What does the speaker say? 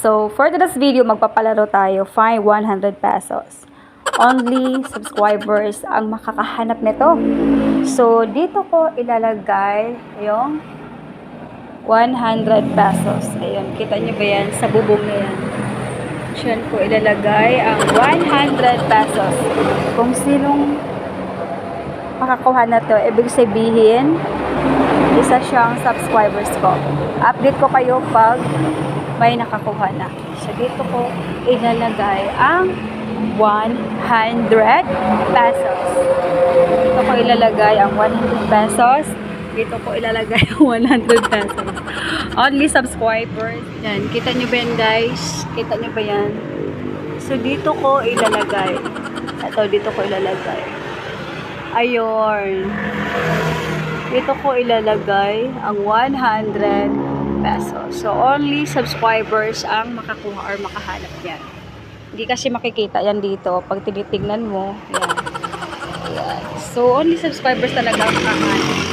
So, for today's video, magpapalaro tayo. Find 100 pesos. Only subscribers ang makakahanap nito. So, dito ko ilalagay yung 100 pesos. Ayun, kita nyo ba yan? Sa bubong na yan. Diyan ko ilalagay ang 100 pesos. Kung sinong makakuha na to, ibig sabihin, isa siyang subscribers ko. Update ko kayo pag may nakakuha na. So, dito ko ilalagay ang 100 pesos. Dito ko ilalagay ang 100 pesos. Dito ko ilalagay ang 100 pesos. Only subscribers. Yan. Kita nyo ba yan, guys? Kita nyo ba yan? So, dito ko ilalagay. Ito, dito ko ilalagay. Ayun. Dito ko ilalagay ang 100 pesos. So, only subscribers ang makakuha or makahanap yan. Hindi kasi makikita yan dito. Pag tinitignan mo, yan. Yan. So, only subscribers talaga ang makahanap.